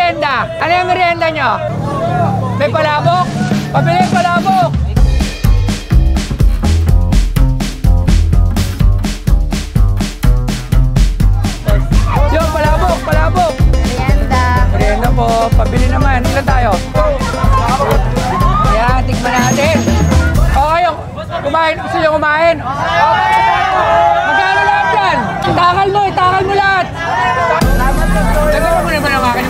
merienda. Ano yung merienda nyo? May palabok? Pabili yung palabok. Yung palabok, palabok. Merienda. Merienda po. Pabili naman. Ilan tayo? Ayan, tignan natin. Okay, kumain. Gusto nyo kumain? Magkano lahat yan? Itakal mo lahat. Nagawa mo naman ang akin.